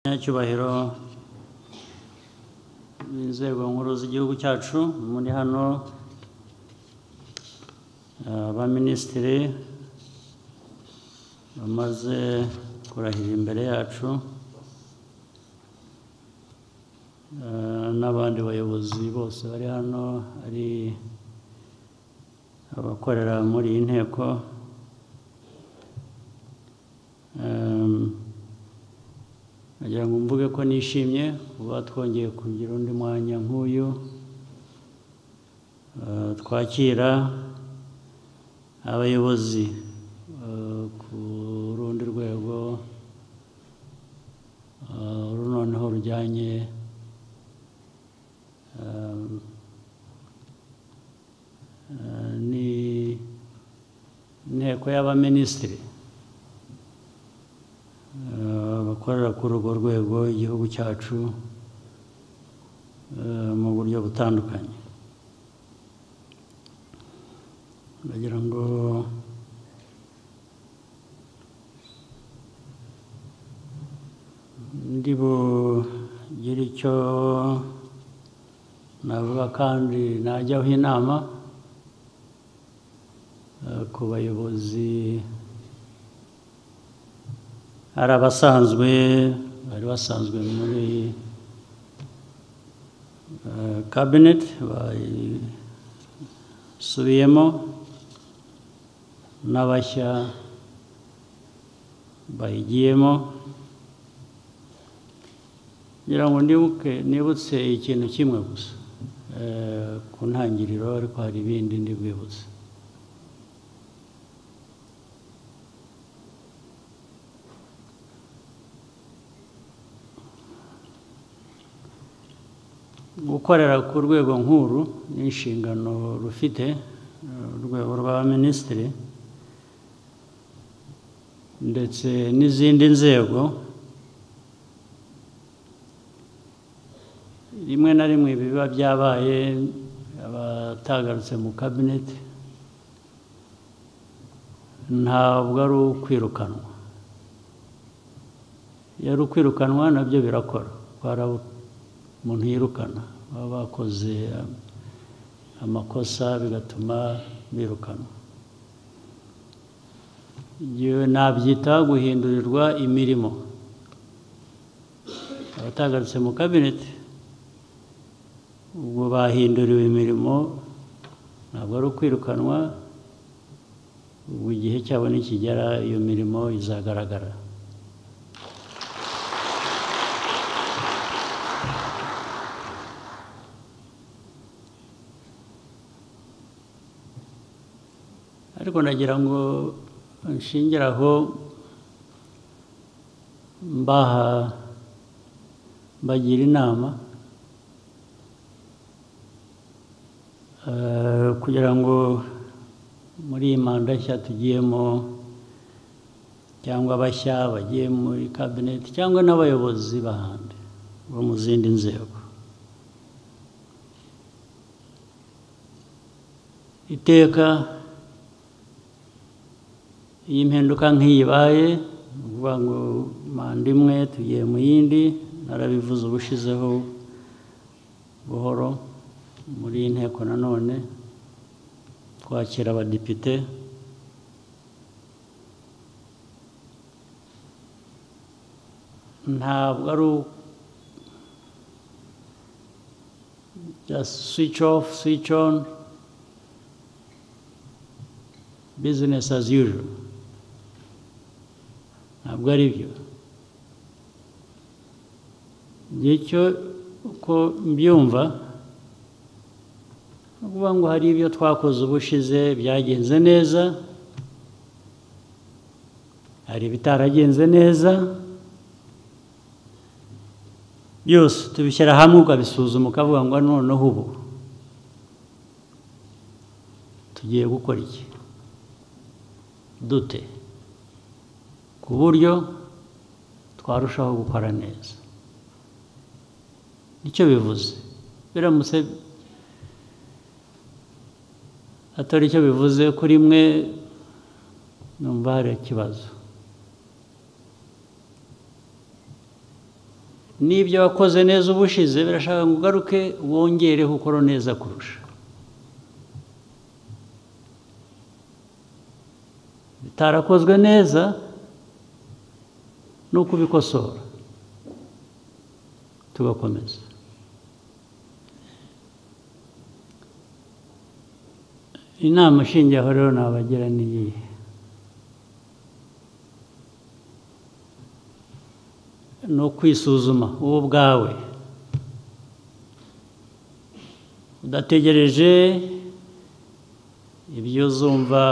Nyacyubahiro inzego nkuru z'igihugu cyacu muri hano abaminisitiri bamaze kurahira imbere yacu n'abandi bayobozi bose bari hano ari abakorera muri iyi nteko nagira ngo mvuge ko nishimye kuba twongeye kugira undi mwanya nk'uyu twakira abayobozi ku rundi rwego noneho rujyanye n'inteko y'abaminisitiri bakorera kuri urwo rwego igihugu cyacu mu buryo butandukanye ndagira ngo ndi bugire icyo navuga kandi najyaho inama ku bayobozi hari abasanzwe bari basanzwe muri cabinet basubiyemo n'abashya bayigiyemo ngira ngo nibutse ikintu kimwe gusa ku ntangiriro ariko hari ibindi ndibwibutse gukorera ku rwego nkuru n'inshingano rufite urwego rw'abaminisitiri ndetse n'izindi nzego rimwe na rimwe biba byabaye abatagarutse mu kabineti ntabwo ari ukwirukanwa iyo ari ukwirukanwa nabyo birakora umuntu yirukana baba bakoze amakosa bigatuma birukanwa nabyita guhindurirwa imirimo abatagarutse mu kabineti ubwo bahinduriwe imirimo ntabwo ari ukwirukanwa ubwo igihe cyabo nikigera iyo mirimo izagaragara ariko nagira ngo nshingire aho mbagira inama kugira ngo muri iyi manda nshya tugiyemo cyangwa abashya bagiye muri kabineti cyangwa n'abayobozi b'ahandi bo mu zindi nzego iteka iyi mpinduka nk'iyibaye ni ukuvuga ngo manda imwe tugiye mu yindi narabivuze ubushizeho buhoro muri iyi nteko nanone twakira abadepite ntabwo ari just switch off switch on business as usual ntabwo ari byo ngicyo uko mbyumva ni ukuvuga ngo hari ibyo twakoze ubushize byagenze neza hari ibitaragenze neza byose tubishyira hamwe ukabisuzuma ukavuga ngo noneho ubu tugiye gukora iki dute ku buryo twarushaho gukora neza nicyo bivuze biramutse atari icyo bivuze kuri mwe numva hari ikibazo n'ibyo wakoze neza ubushize birashaka ngo ugaruke wongereho ukora neza kurusha. Bitarakozwe neza no kubikosora tugakomeza. Inama shingiyeho rero nabagira n'iyihe? No kwisuzuma wowe ubwawe, udategereje ibyo uzumva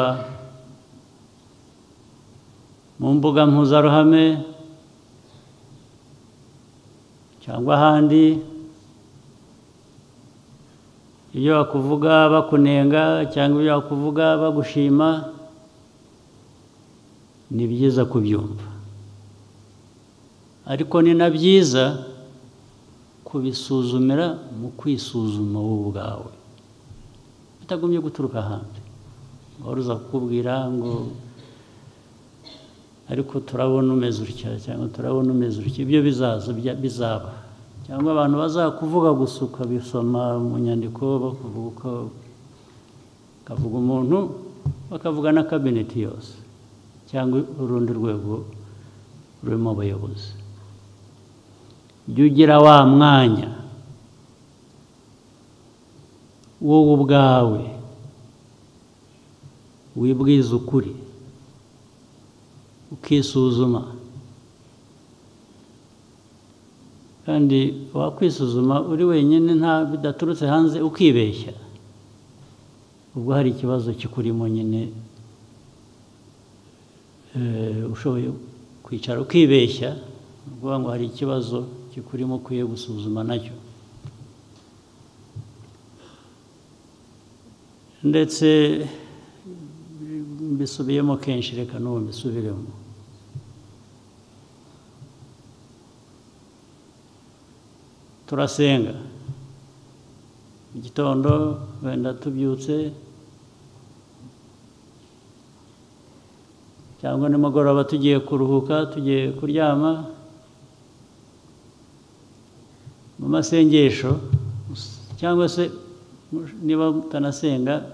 mu mbuga mpuzaruhame cyangwa ahandi, ibyo bakuvuga bakunenga cyangwa ibyo bakuvuga bagushima. Ni byiza kubyumva, ariko ni na byiza kubisuzumira mu kwisuzuma wowe ubwawe, bitagumye guturuka ahandi. Wari uza kukubwira ngo ariko turabona umeze utya cyangwa turabona umeze utya, ibyo bizaba, cyangwa abantu bazakuvuga gusa ukabisoma mu nyandiko bakavuga umuntu, bakavuga na kabineti yose cyangwa urundi rwego rurimo abayobozi. Jya ugira wa mwanya wowe ubwawe wibwiza ukuri, ukisuzuma. Kandi wakwisuzuma uri wenyine, nta bidaturutse hanze, ukibeshya, ubwo hari ikibazo kikurimo nyine. Ushoboye kwicara ukibeshya, uvuga ngo hari ikibazo kikurimo ukwiye gusuzuma nacyo. Ndetse mbisubiyemo kenshi, reka n'ubu mbisubiremo. Turasenga igitondo, wenda tubyutse, cyangwa nimugoroba tugiye kuruhuka, tugiye kuryama. Mu masengesho, cyangwa se niba utanasenga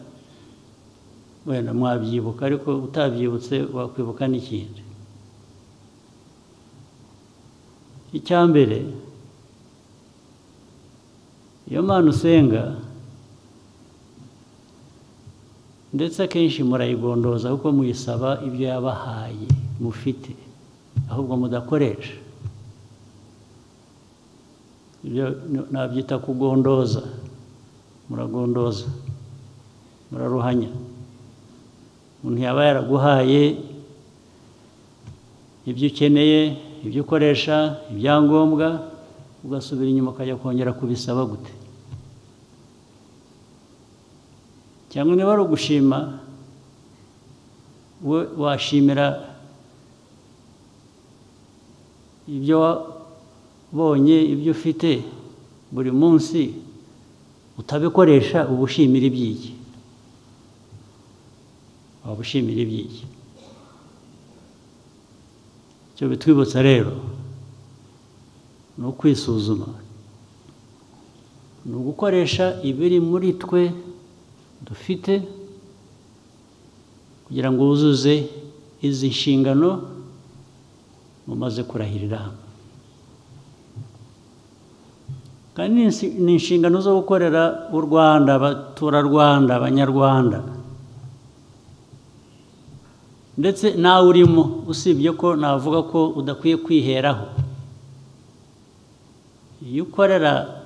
wenda mwabyibuka, ariko utabyibutse wakwibuka n'ikindi. Icya mbere, iyo Mana usenga, ndetse akenshi murayigondoza kuko muyisaba ibyo yabahaye mufite, ahubwo mudakoresha. Ibyo nabyita kugondoza. Muragondoza, muraruhanya. Umuntu yaba yaraguhaye ibyo ukeneye, ibyo ukoresha, ibyangombwa, ugasubira inyuma ukajya kongera kubisaba gute? Cyangwa niba ari ugushima, washimira ibyo wabonye, ibyo ufite buri munsi, utabikoresha, uba ushimira iby'iki? Waba ushimira iby'iki? Icyo bitwibutsa rero ni ukwisuzuma, ni ugukoresha ibiri muri twe dufite kugira ngo wuzuze izi nshingano mumaze kurahirira hamwe. Kandi ni inshingano zo gukorera u Rwanda, abaturarwanda, abanyarwanda, ndetse nawe urimo, usibye ko navuga ko udakwiye kwiheraho. Iyo ukorera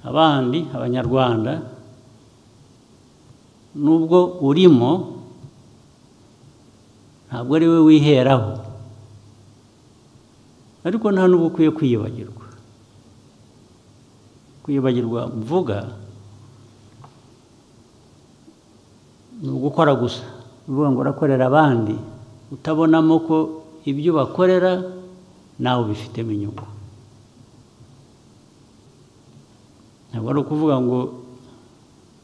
abandi, abanyarwanda, nubwo urimo, ntabwo ari we wiheraho, ariko nta n'ubwo ukwiye kwiyibagirwa. Kwiyibagirwa mvuga ni ugukora gusa, uvuga ngo urakorera abandi, utabonamo ko ibyo bakorera nawe ubifitemo inyungu. Ntabwo ari ukuvuga ngo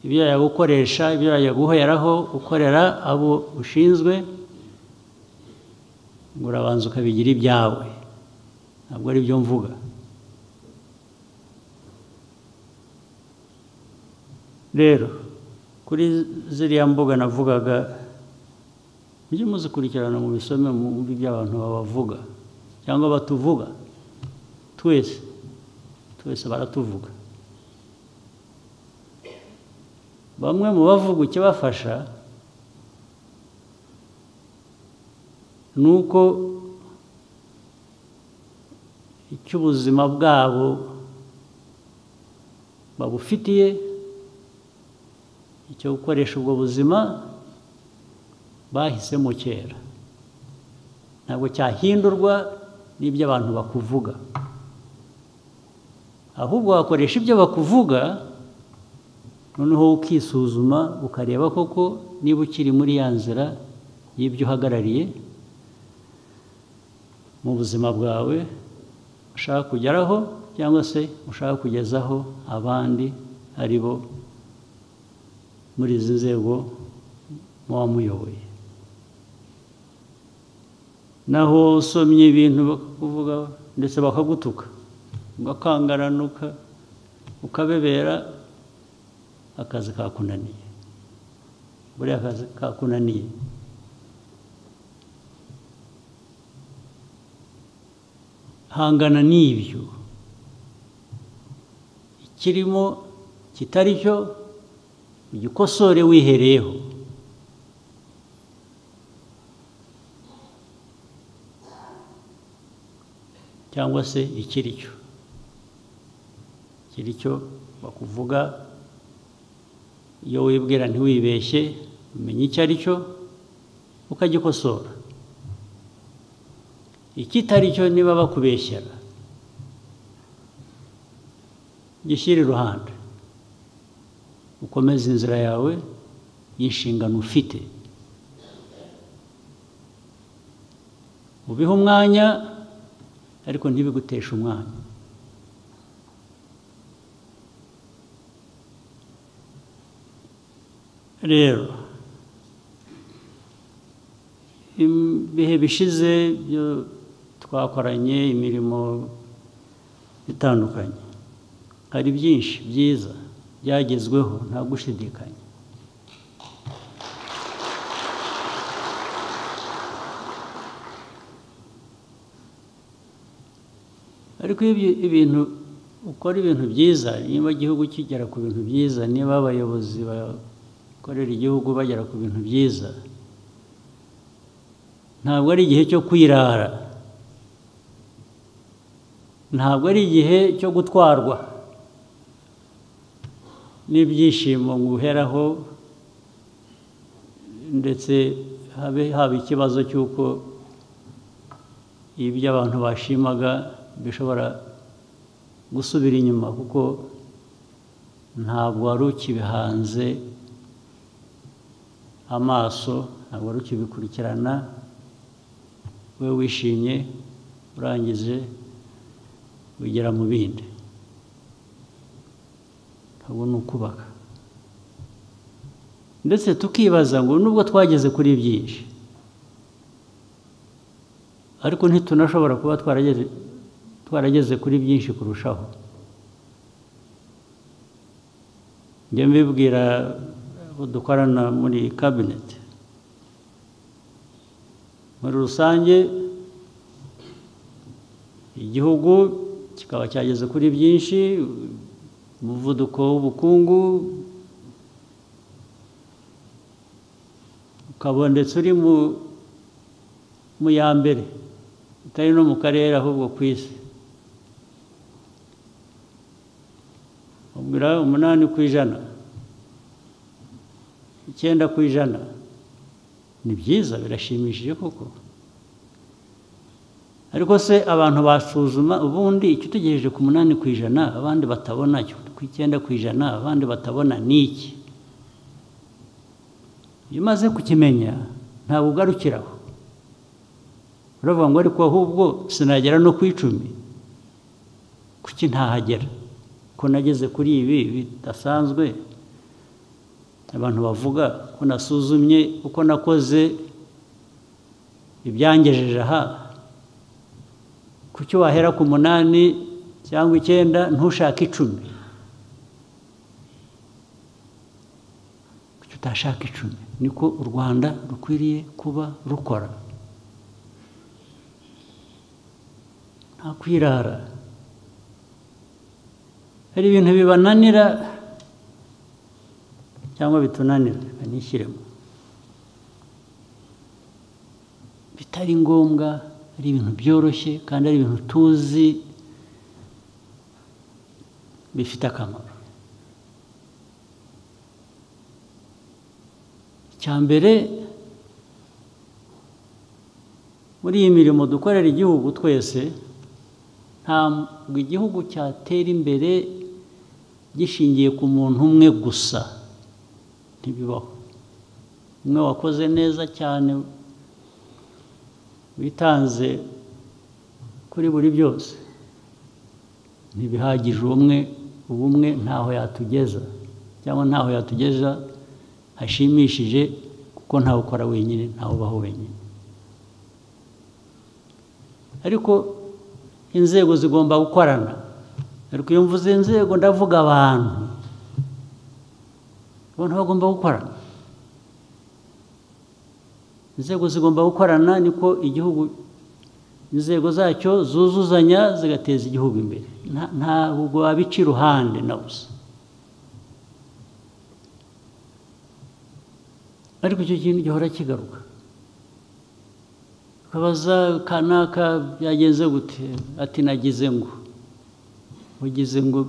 ibyo yagukoresha, ibyo yaguheraho ukorera abo ushinzwe, ngo urabanza ukabigira ibyawe. ntabwo ari byo mvuga. Rero kuri ziriya mbuga navugaga, mujye muzikurikirana mu bisome mu by'abantu babavuga cyangwa batuvuga, twese baratuvuga. Bamwe mu bavuga ikibafasha ni uko icy'ubuzima bwabo babufitiye, icyo gukoresha ubwo buzima bahisemo kera, ntabwo cyahindurwa n'ibyo abantu bakuvuga, ahubwo wakoresha ibyo bakuvuga, noneho ukisuzuma ukareba koko niba ukiri muri ya nzira y'ibyo uhagarariye mu buzima bwawe ushaka kugeraho, cyangwa se ushaka kugezaho abandi ari bo muri izi nzego muba muyoboye. Naho usomye ibintu bakakuvuga ndetse bakagutuka, ugakangaranuka ukabebera, akazi kakunaniye. Buriya akazi kakunaniye, hangana n'ibyo, ikirimo kitari cyo ugikosore wihereyeho. Cyangwa se ikiri cyo bakuvuga, iyo wibwira ntiwibeshye, umenya icyo ari cyo ukagikosora. Ikitari cyo niba bakubeshyera, gishyire iruhande, ukomeze inzira yawe y'inshingano ufite, ubihe umwanya ariko ntibiguteshe umwanya. Rero ibihe bishize byo twakoranye imirimo itandukanye, hari byinshi byiza byagezweho, nta gushidikanya. Ariko ibintu ukora ibintu byiza, niba igihugu kigera ku bintu byiza, niba abayobozi bakorera igihugu bagera ku bintu byiza, ntabwo ari igihe cyo kwirara, ntabwo ari igihe cyo gutwarwa n'ibyishimo nguheraho, ndetse haba ikibazo cy'uko ibyo abantu bashimaga bishobora gusubira inyuma, kuko ntabwo wari ukibihanze amaso, ntabwo wari ukibikurikirana, we wishimye urangije ugera mu bindi. Ntabwo ni ukubaka. Ndetse tukibaza ngo nubwo twageze kuri byinshi, ariko ntitunashobora kuba twarageze kuri byinshi kurushaho. Njye mbibwira abo dukorana muri kabineti, muri rusange igihugu kikaba cyageze kuri byinshi, umuvuduko w'ubukungu ukaba ndetse uri mu ya mbere, utari no mu karere ahubwo ku isi. ubwira 8%, 9%, ni byiza, birashimishije koko. Ariko se abantu basuzuma ubundi icyo utegereje ku 8%, abandi batabona, ku 9%, abandi batabona ni iki? Iyo umaze kukimenya ntabwo ugarukiraho, uravuga ngo ariko ahubwo sinagera no ku 10, kuki ntahagera ko nageze kuri ibi bidasanzwe abantu bavuga ko nasuzumye uko nakoze ibyangejeje aha, kuki wahera ku 8 cyangwa 9 ntushake 10? Kuki utashaka 10? Niko u Rwanda rukwiriye kuba rukora. Nta kwirara. Hari ibintu bibananira cyangwa bitunanira banishyiremo, bitari ngombwa, ari ibintu byoroshye kandi ari ibintu tuzi bifite akamaro. Icyambere, muri iyi mirimo dukorera igihugu twese, ntabwo igihugu cyatera imbere gishingiye ku muntu umwe gusa. Ntibibaho. Umwe wakoze neza cyane, witanze kuri buri byose, ntibihagije. Ubumwe ntaho yatugeza, cyangwa ntaho yatugeza hashimishije, kuko ntawe ukora wenyine, ntawe ubaho wenyine. Ariko inzego zigomba gukorana. Ariko iyo mvuze inzego ndavuga abantu bagomba gukorana. Inzego zigomba gukorana, niko igihugu, inzego zacyo zuzuzanya zigateza igihugu imbere. Ntabwo wabica iruhande na busa. Ariko icyo kintu gihora kigaruka. Ukabaza kanaka byagenze gute, ati nagize ngo. Ugize ngo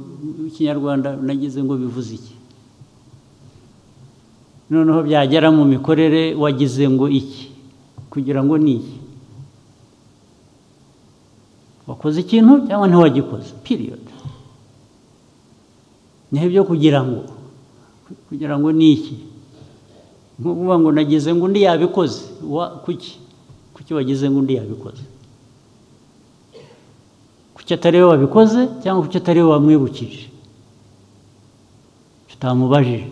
Ikinyarwanda nagize ngo bivuze iki? Noneho byagera mu mikorere, wagize ngo iki? Kugira ngo ni iki? Wakoze ikintu cyangwa ntiwagikoze? Period. Niho byo kugira ngo ni iki? Nkuvuga ngo nagize ngo undi yabikoze. Kuki wagize ngo undi yabikoze? Kuki atari we wabikoze, cyangwa kuki atari we wamwibukije? Tutamubajije.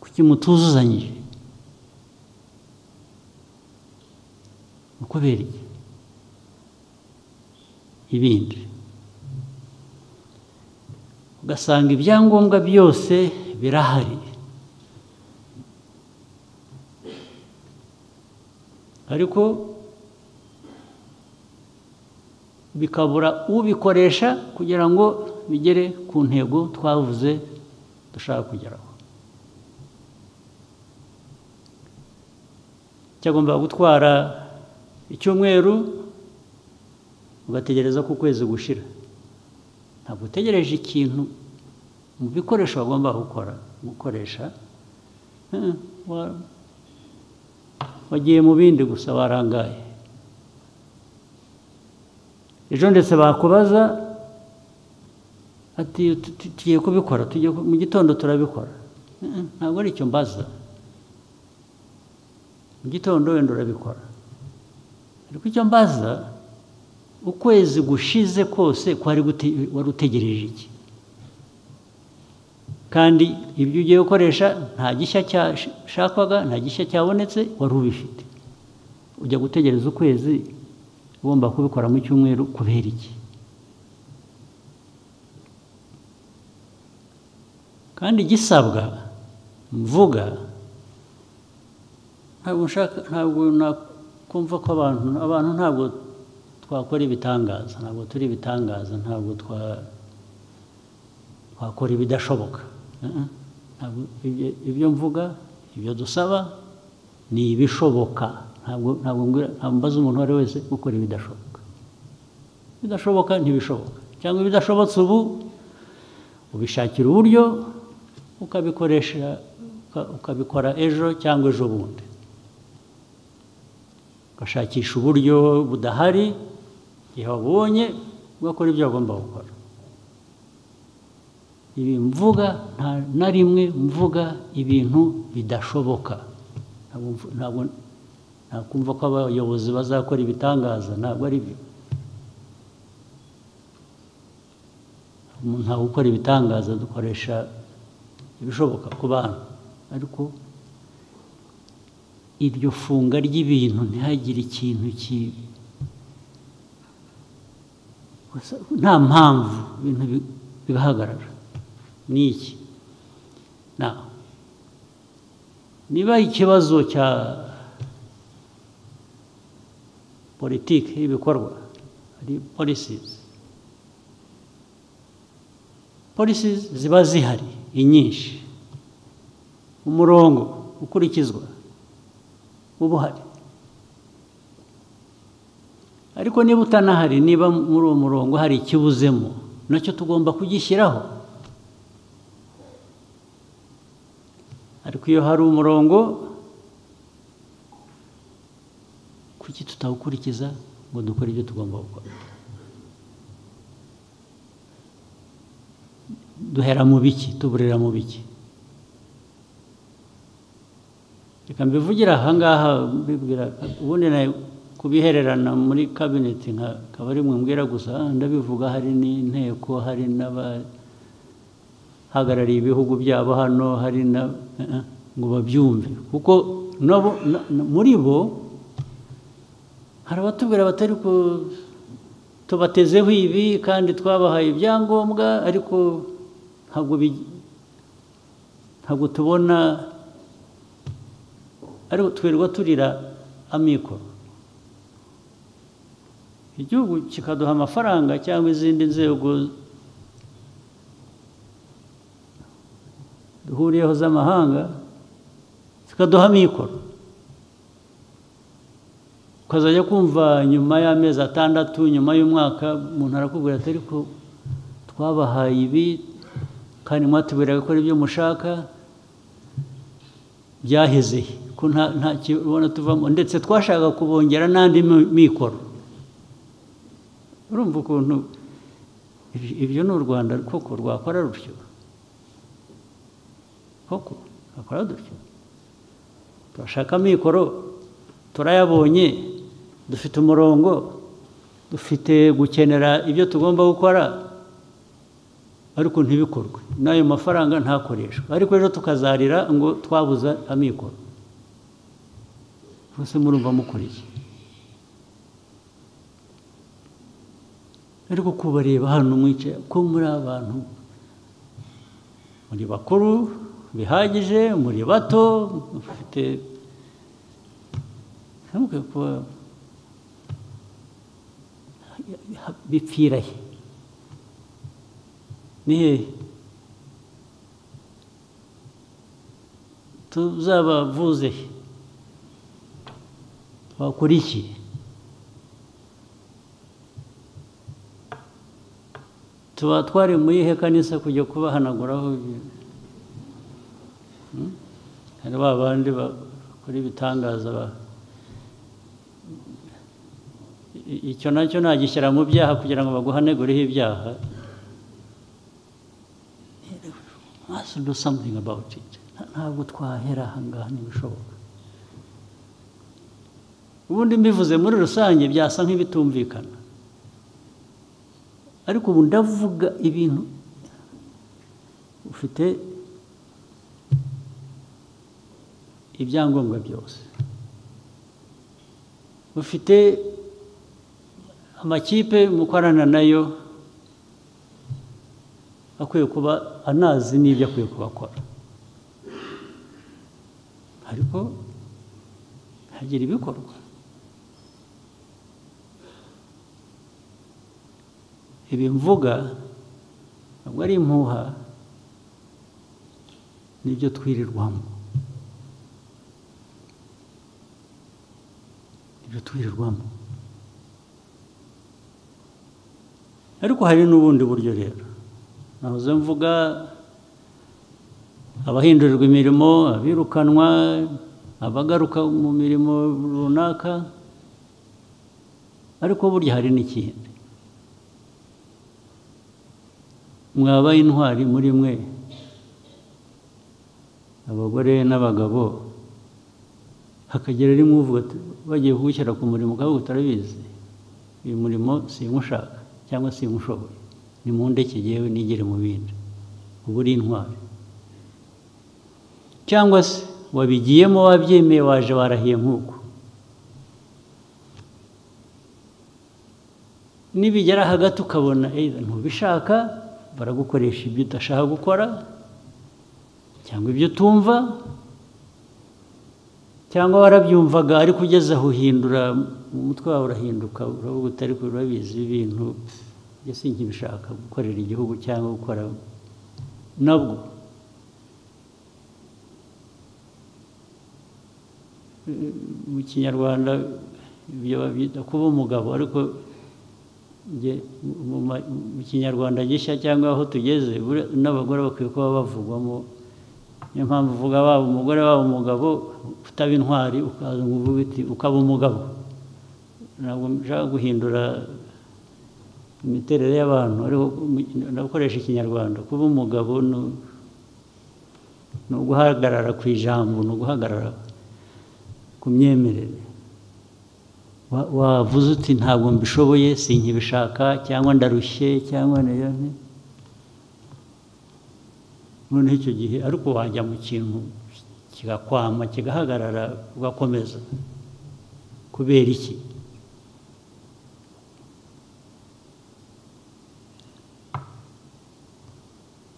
Kuki mutuzuzanyije? Ukubera iki? Ibindi ugasanga ibyangombwa byose birahari, ariko bikabura ubikoresha kugira ngo bigere ku ntego twavuze dushaka kugeraho. Cyagomba gutwara icyumweru, ugategereza ko ukwezi gushira. Ntabwo utegereje ikintu mu bikoresho bagomba gukoresha. Wagiye mu bindi gusa, warangaye. Ejo ndetse bakubaza ati tugiye kubikora, mu gitondo turabikora. Ntabwo ari icyo mbaza. Mu gitondo wenda urabikora, ariko icyo mbaza, ukwezi gushize kose wari utegereje iki? Kandi ibyo ugiye gukoresha nta gishya cyashakwaga, nta gishya cyabonetse, wari ubifite. Ujya gutegereza ukwezi, ugomba kubikora mu cyumweru, kubera iki? Kandi igisabwa mvuga, ntabwo nakumva ko abantu ntabwo twakora ibitangaza, ntabwo turi ibitangaza, ntabwo twakora ibidashoboka. Ibyo mvuga, ibyo dusaba ni ibishoboka. Ntabwo mbaza umuntu uwo ari we wese gukora ibidashoboka. Ibidashoboka ntibishoboka, cyangwa ibidashobotse ubu ubishakira uburyo ukabikoresha, ukabikora ejo cyangwa ejo bundi. Ugashakisha uburyo budahari, igihe wabonye ugakora ibyo wagomba gukora. Ibi mvuga, nta na rimwe mvuga ibintu bidashoboka. Ntabwo nakumva ko abayobozi bazakora ibitangaza, ntabwo ari byo. Ntabwo gukora ibitangaza, dukoresha ibishoboka ku bantu. Ariko iryo funga ry'ibintu, ntihagire ikintu nta mpamvu ibintu bigahagarara. Ni iki? Niba ikibazo cya politiki y'ibikorwa ari policies ziba zihari inyinshi, umurongo ukurikizwa uba uhari, ariko niba utanahari, niba muri uwo murongo hari ikibuzemo, nacyo tugomba kugishyiraho. Ariko iyo hari umurongo, kuki tutawukurikiza ngo dukore ibyo tugomba gukora? Duhera mu biki? Tuburira mu biki? Reka mbivugira aha ngaha mbibwira, ubundi kubihererana muri kabineti nkaba ari mwe mbwira gusa, ndabivuga hari n'inteko, hari n'abahagarariye ibihugu byabo hano, hari ngo babyumve, kuko muri bo hari abatubwira batari tubatezeho ibi kandi twabahaye ibyangombwa, ariko ntabwo tubona, ariko twirirwa turira amikoro. Igihugu kikaduha amafaranga cyangwa izindi nzego duhuriyeho z'amahanga zikaduha amikoro, ukazajya kumva nyuma y'amezi 6, nyuma y'umwaka, umuntu arakubwira ati ariko twabahaye ibi kandi mwatubwira gukora ibyo mushaka, byaheze ko nta kibona tuvamo, ndetse twashaka kubongera n'andi mikoro. Urumva ukuntu ibyo ni u Rwanda koko rwakora rutyo? Koko rwakora dutyo? Turashaka amikoro, turayabonye, dufite umurongo, dufite gukenera ibyo tugomba gukora, ariko ntibikorwe, n'ayo mafaranga ntakoreshwa, ariko ejo tukazarira ngo twabuza amikoro. Bose murumva mukora iki? Ariko kubareba hano mwicaye ko muri abantu, muri bakuru bihagije, muri bato mufite bipfira he? Ni hehe? Tuzabavuze he? Wakora iki? Tuba twari muri he kanisa kujya kubahanaguraho? Hari babandi bakora ibitangaza, icyo nacyo nagishyira mu byaha kugira ngo baguhanegureho ibyaha. Must do something about it. Ntabwo twahera aha ngaha, ntibishoboka. Ubundi mbivuze muri rusange byasa nk'ibitumvikana, ariko ubu ndavuga ibintu ufite ibyangombwa byose, ufite amakipe mukorana nayo akwiye kuba anazi n'ibyo akwiye kubakora, ariko hagira ibikorwa. Ibi mvuga ntabwo ari impuha, nibyo twirirwamo, ariko hari n'ubundi buryo. Rero nahoze mvuga abahindurirwa imirimo, abirukanwa, abagaruka mu mirimo runaka, ariko burya hari n'ikindi. Mwabaye intwari muri mwe, abagore n'abagabo, hakagera rimwe uvuga bagiye kugushyira ku murimo ukavuga utarabizi, uyu murimo simushaka cyangwa simushoboye, nimundeke jyewe nigere mu bindi. Ubu uri intwari. Cyangwa se wabigiyemo, wabyemeye, waje, warahiye nk'uko. nibigera hagati ukabona ntubishaka baragukoresha ibyo udashaka gukora cyangwa ibyo utumva cyangwa warabyumvaga ariko ugeze aho uhindura mu mutwe wawe urahinduka uravuga utari urabizi ibintu ese nkibishaka gukorera igihugu cyangwa gukora nabwo mu kinyarwanda ibyo babyita kuba umugabo ariko mu kinyarwanda gishya cyangwa aho tugeze n'abagore bakwiye kuba bavugwamo niyo mpamvu uvuga waba umugore waba umugabo utaba intwari ukaza uvuga uti ukaba umugabo ntabwo nshaka guhindura imiterere y'abantu ariko ndakoresha ikinyarwanda kuba umugabo ni uguhagarara ku ijambo ni uguhagarara ku myemerere wavuze uti ntabwo mbishoboye sinkibishaka cyangwa ndarushye cyangwa noneho icyo gihe ariko wajya mu kintu kigakwama kigahagarara ugakomeza kubera iki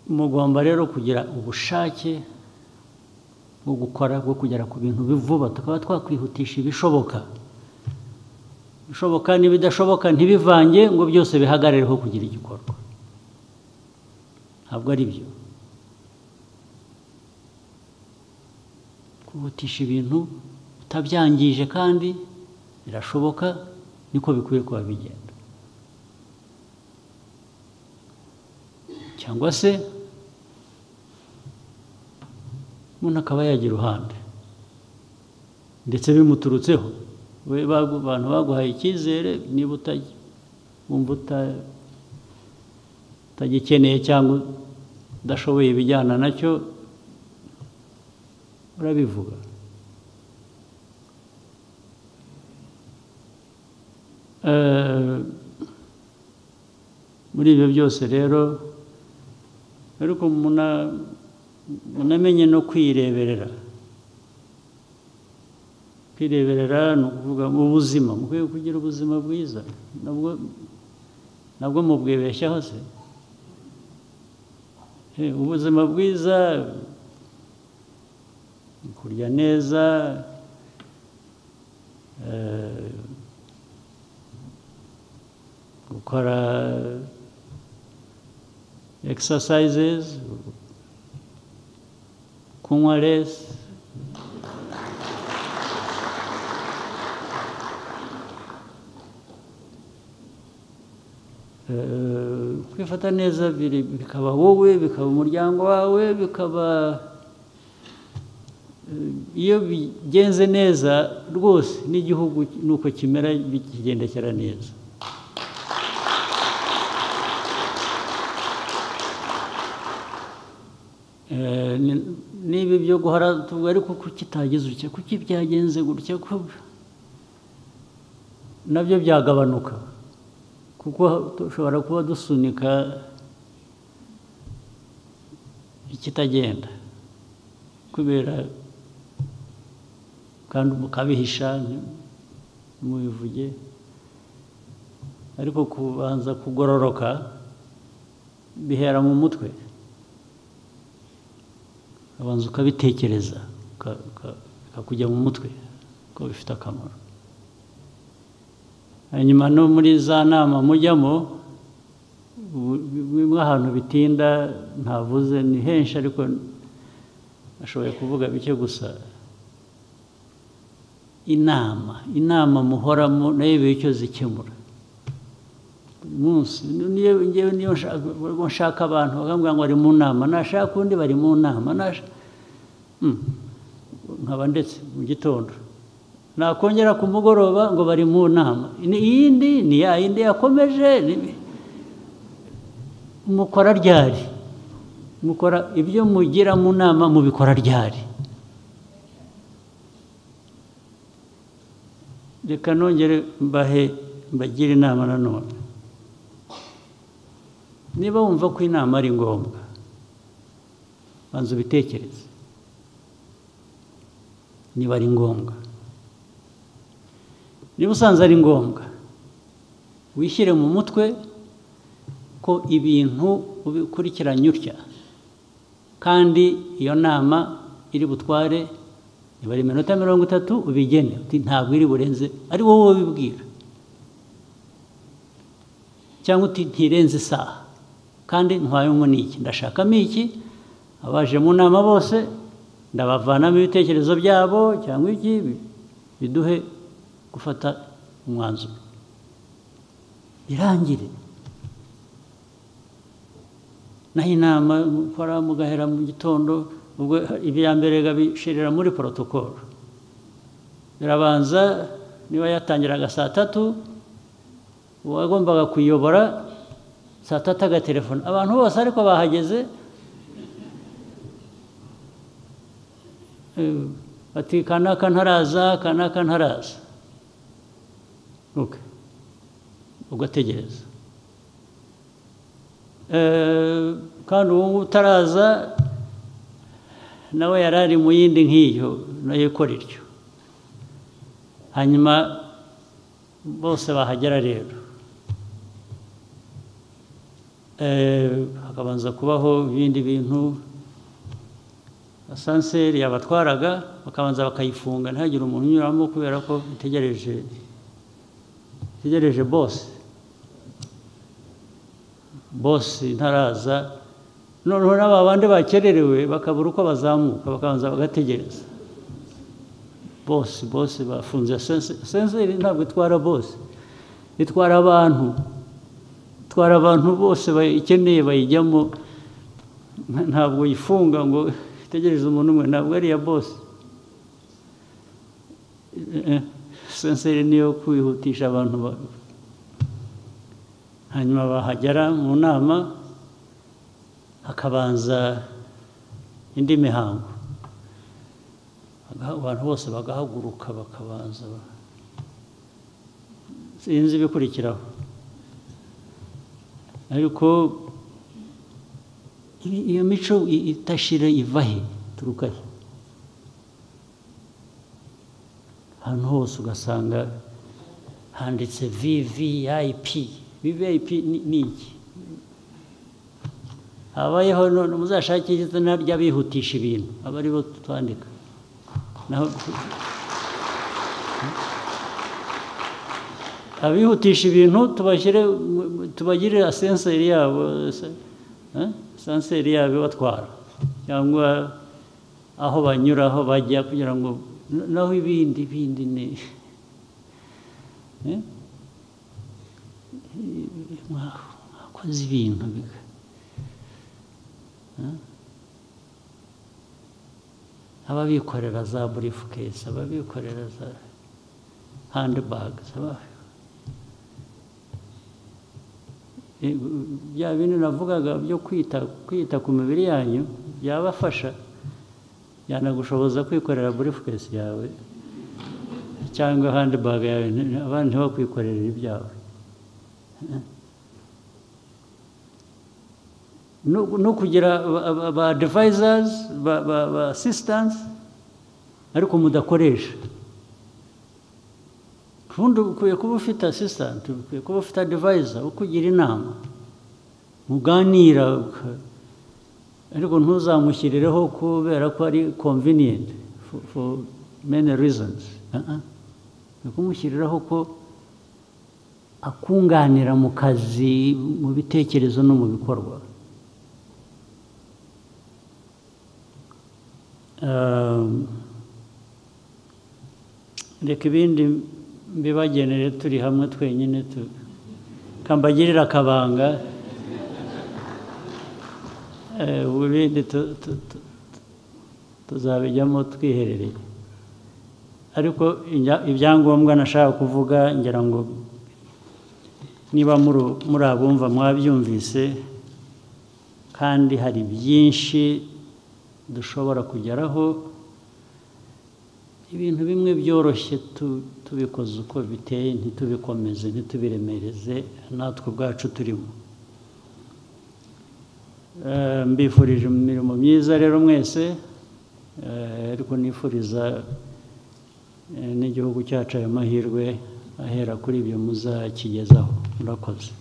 mugomba rero kugira ubushake bwo gukora bwo kugera ku bintu vuba tukaba twakwihutisha ibishoboka n'ibidashoboka ntibivange ngo byose bihagarireho kugira igikorwa ntabwo ari byo kwihutisha ibintu utabyangije kandi birashoboka niko bikwiye kuba bigenda cyangwa se umuntu akaba yagira uruhande ndetse bimuturutseho abantu baguhaye icyizere niba wumva utagikeneye cyangwa udashoboye ibijyana nacyo urabivuga muri ibyo byose rero ariko munamenye no kwireberera ni ukuvuga mu buzima mukwiye kugira ubuzima bwiza nabwo mubwibeshyaho se ubuzima bwiza kurya neza gukora exercises kunywa less kwifata neza bikaba wowe bikaba umuryango wawe bikaba iyo bigenze neza rwose n'igihugu nuko kimera bikigendekera neza niba ibyo guhora tuvuga ariko kuki itagize utya kuki byagenze gutya nabyo byagabanuka kuko dushobora kuba dusunika ikitagenda kubera kandi mukabihisha mubivuge ariko kubanza kugororoka bihera mu mutwe abanza ukabitekereza ukakujya mu mutwe ko bifite akamaro hanyuma no muri za nama mujyamo bimwe ahantu bitinda ntavuze ni henshi ariko ashoboye kuvuga bike gusa inama muhoramo nayo ibi icyo zikemura umunsi niyo nshaka abantu bakambwira ngo bari mu nama nashaka undi bari mu nama nkaba ndetse mu gitondo nakongera ku mugoroba ngo bari mu nama iyindi ni ya yindi yakomeje mukora ryari mukora ibyo mugira mu nama mubikora ryari reka nongere mbagire inama nanone niba wumva ko inama ari ngombwa banza ubitekereze niba ari ngombwa niba usanze ari ngombwa wishyire mu mutwe ko ibintu ubikurikiranye utya kandi iyo nama iri butware niba ari iminota 30 ubigene ntabwo iri burenze ari wowe ubibwira cyangwa uti ntirenze isaha kandi ntwayemo n'iki ndashakamo iki abaje mu nama bose ndabavanamo ibitekerezo byabo cyangwa iki biduhe gufata umwanzuro irangire naho inama mukora mugahera mu gitondo ubwo ibya mbere gabishirira muri protocol birabanza niba yatangiraga saa 3 uwagombaga kuyobora saa 3 agatelefone abantu bose ariko bahageze bati kanaka ntaraza okay ugategereza kandi uwo utaraza nawe yarari mu yindi nk'iyo nayo ikora iryo hanyuma bose bahagera rero hakabanza kubaho ibindi bintu asanseri yabatwaraga bakabanza bakayifunga ntihagire umuntu unyuramo kubera ko itegereje boss ntaraza noneho n'aba bandi bakererewe bakabura uko bazamuka bakabanza bagategereza boss bafunze senseri ntabwo itwara boss itwara abantu bose bayikeneye bayijyamo ntabwo yifunga ngo itegereze umuntu umwe ntabwo ari iya boss senseri niyo kwihutisha abantu hanyuma bahagera mu nama hakabanza indi mihango abantu bose bagahaguruka bakabanza sinzi bikurikiraho ariko iyo mico itashira ivahe turukahe ahantu hose ugasanga handitse VVIP ni iki habayeho none muzashakire izina ry'abihutisha ibintu aba ari bo twandika naho abihutisha ibintu tubagirira senseri yabo batwara cyangwa aho banyura aho bajya kugira ngo naho ibindi ni mwakoze ibintu ababikorera za briefcase ababikorera za handbags bya bintu navugaga byo kwita ku mibiri yanyu byabafasha yanagushoboza kwikorera briefcase yawe cyangwa handbag yawe abandi ntibakwikorera ibyawe no kugira ba advisors ba assistants ariko mudakoresha kundi ukwiye kuba ufite assistant ukwiye kuba ufite advisor ukugira inama muganira ariko ntuzamushyirireho kubera ko ari convenient for many reasons kumushyiriraho ko akunganira mu kazi mu bitekerezo no mu bikorwa reka ibindi mbibagenere turi hamwe twenyine kambagirira akabanga ibindi tuzabijyamo twiherereye ariko ibyangombwa nashaka kuvuga ngira ngo niba muri abumva mwabyumvise kandi hari byinshi dushobora kugeraho ibintu bimwe byoroshye tubikoze uko biteye ntitubikomeze ntitubiremereze natwe ubwacu turimo mbifurije imirimo myiza rero mwese ariko nifuriza n'igihugu cyacu ayo mahirwe ahera kuri ibyo muzakigezaho murakoze